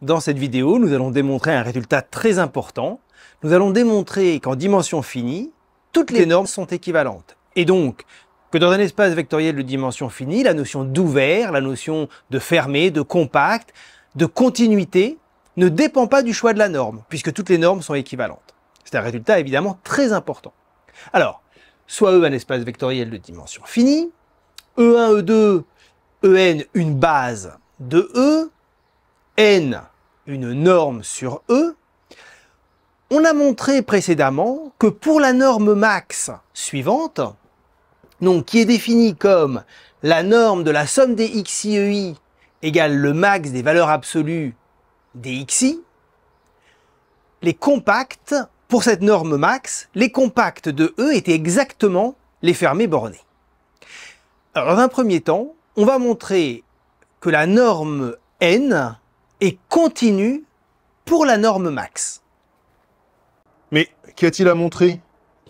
Dans cette vidéo, nous allons démontrer un résultat très important. Nous allons démontrer qu'en dimension finie, toutes les normes sont équivalentes. Et donc, que dans un espace vectoriel de dimension finie, la notion d'ouvert, la notion de fermé, de compact, de continuité, ne dépend pas du choix de la norme, puisque toutes les normes sont équivalentes. C'est un résultat évidemment très important. Alors, soit E un espace vectoriel de dimension finie, E1, E2, En une base de E, N une norme sur E, on a montré précédemment que pour la norme max suivante, donc qui est définie comme la norme de la somme des xi et ei égale le max des valeurs absolues des xi, les compacts, pour cette norme max, les compacts de E étaient exactement les fermés bornés. Alors dans un premier temps, on va montrer que la norme N est continue pour la norme max. Mais qu'y a-t-il à montrer?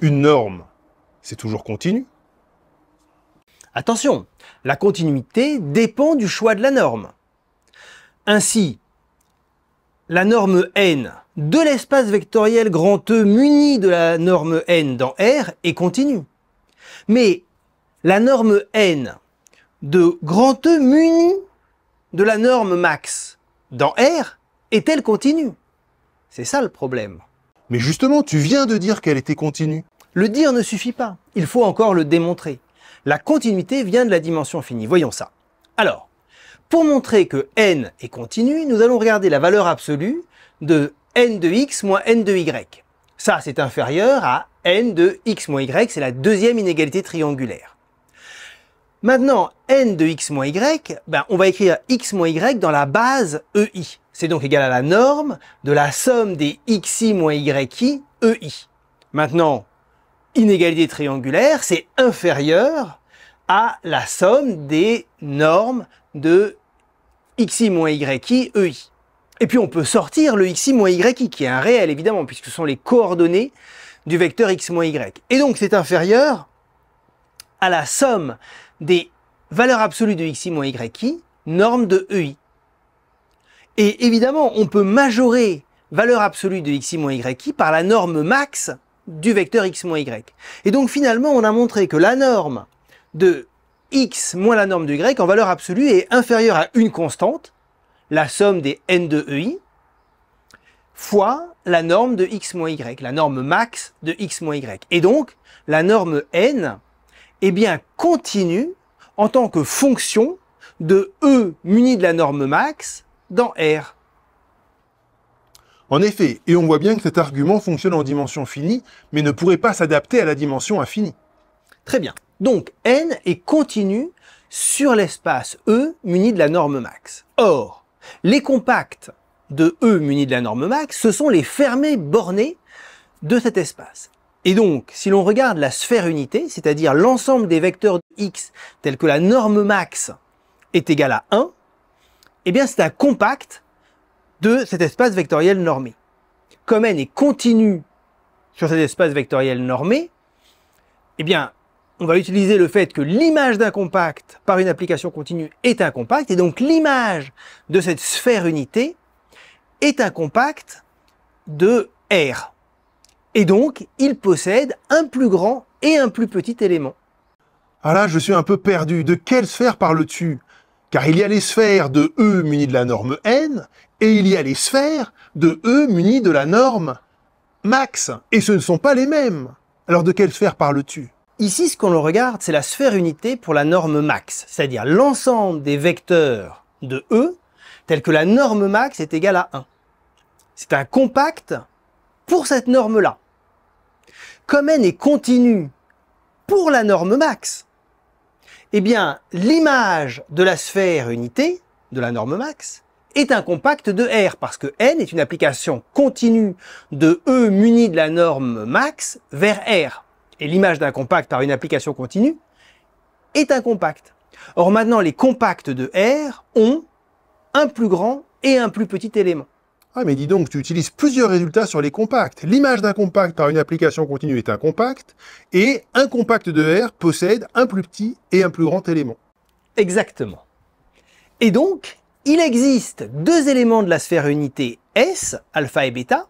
Une norme, c'est toujours continu. Attention, la continuité dépend du choix de la norme. Ainsi, la norme N de l'espace vectoriel grand E muni de la norme N dans R est continue. Mais la norme N de grand E muni de la norme max dans R est-elle continue? C'est ça le problème. Mais justement, tu viens de dire qu'elle était continue. Le dire ne suffit pas, il faut encore le démontrer. La continuité vient de la dimension finie, voyons ça. Alors, pour montrer que n est continue, nous allons regarder la valeur absolue de n de x moins n de y. Ça, c'est inférieur à n de x moins y, c'est la deuxième inégalité triangulaire. Maintenant, n de x moins y, on va écrire x moins y dans la base ei. C'est donc égal à la norme de la somme des xi moins yi ei. Maintenant, inégalité triangulaire, c'est inférieur à la somme des normes de xi moins yi ei. Et puis on peut sortir le xi moins yi qui est un réel évidemment, puisque ce sont les coordonnées du vecteur x moins y. Et donc c'est inférieur à la somme des valeurs absolues de xi moins yi, norme de ei. Et évidemment, on peut majorer valeur absolue de xi moins yi par la norme max du vecteur x moins y. Et donc finalement, on a montré que la norme de x moins la norme de y en valeur absolue est inférieure à une constante, la somme des n de ei, fois la norme de x moins y, la norme max de x moins y. Et donc, la norme n est bien continue en tant que fonction de E muni de la norme max dans R. En effet, et on voit bien que cet argument fonctionne en dimension finie, mais ne pourrait pas s'adapter à la dimension infinie. Très bien. Donc, n est continue sur l'espace E muni de la norme max. Or, les compacts de E muni de la norme max, ce sont les fermés bornés de cet espace. Et donc, si l'on regarde la sphère unité, c'est-à-dire l'ensemble des vecteurs de x tels que la norme max est égale à 1, eh bien c'est un compact de cet espace vectoriel normé. Comme n est continu sur cet espace vectoriel normé, eh bien on va utiliser le fait que l'image d'un compact par une application continue est un compact, et donc l'image de cette sphère unité est un compact de R. Et donc, il possède un plus grand et un plus petit élément. Ah là, je suis un peu perdu. De quelle sphère parles-tu? Car il y a les sphères de E munies de la norme n, et il y a les sphères de E munies de la norme max. Et ce ne sont pas les mêmes. Alors de quelle sphère parles-tu? Ici, ce qu'on regarde, c'est la sphère unité pour la norme max, c'est-à-dire l'ensemble des vecteurs de E, tels que la norme max est égale à 1. C'est un compact pour cette norme-là. Comme n est continue pour la norme max, eh bien, l'image de la sphère unité, de la norme max, est un compact de R, parce que n est une application continue de E muni de la norme max vers R. Et l'image d'un compact par une application continue est un compact. Or maintenant, les compacts de R ont un plus grand et un plus petit élément. Ah mais dis donc, tu utilises plusieurs résultats sur les compacts. L'image d'un compact par une application continue est un compact, et un compact de R possède un plus petit et un plus grand élément. Exactement. Et donc, il existe deux éléments de la sphère unité S, alpha et bêta,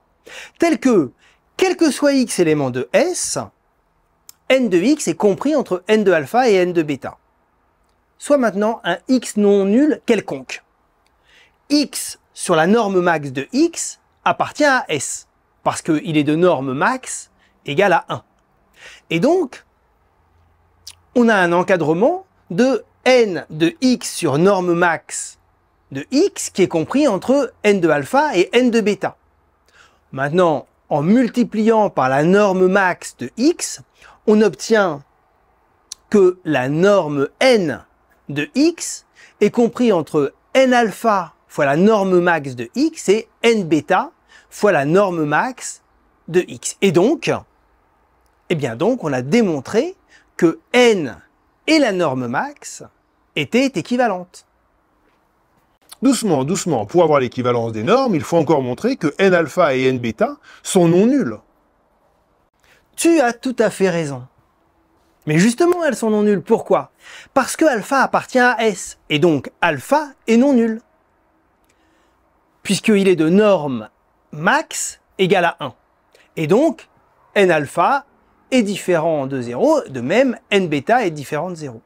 tels que, quel que soit x éléments de S, n de x est compris entre n de alpha et n de bêta. Soit maintenant un x non nul quelconque. X sur la norme max de x appartient à S, parce qu'il est de norme max égale à 1. Et donc, on a un encadrement de n de x sur norme max de x qui est compris entre n de alpha et n de bêta. Maintenant, en multipliant par la norme max de x, on obtient que la norme n de x est compris entre n alpha fois la norme max de x et n bêta fois la norme max de x. Et donc, on a démontré que n et la norme max étaient équivalentes. Doucement, doucement, pour avoir l'équivalence des normes, il faut encore montrer que n alpha et n bêta sont non nuls. Tu as tout à fait raison. Mais justement, elles sont non nulles. Pourquoi? Parce que alpha appartient à S, et donc alpha est non nul. Puisqu'il est de norme max égale à 1. Et donc, n alpha est différent de 0, de même n bêta est différent de 0.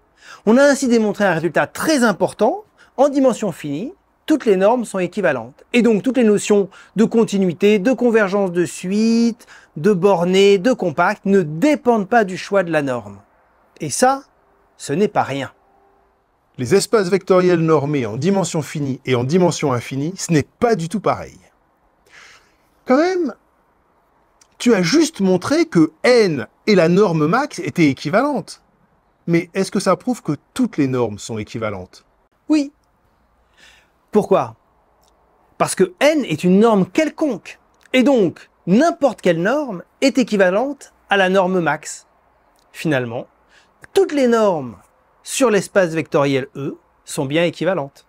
On a ainsi démontré un résultat très important. En dimension finie, toutes les normes sont équivalentes. Et donc, toutes les notions de continuité, de convergence de suite, de borné, de compact ne dépendent pas du choix de la norme. Et ça, ce n'est pas rien. Les espaces vectoriels normés en dimension finie et en dimension infinie, ce n'est pas du tout pareil. Quand même, tu as juste montré que n et la norme max étaient équivalentes. Mais est-ce que ça prouve que toutes les normes sont équivalentes? Oui. Pourquoi? Parce que n est une norme quelconque. Et donc, n'importe quelle norme est équivalente à la norme max. Finalement, toutes les normes sur l'espace vectoriel E sont bien équivalentes.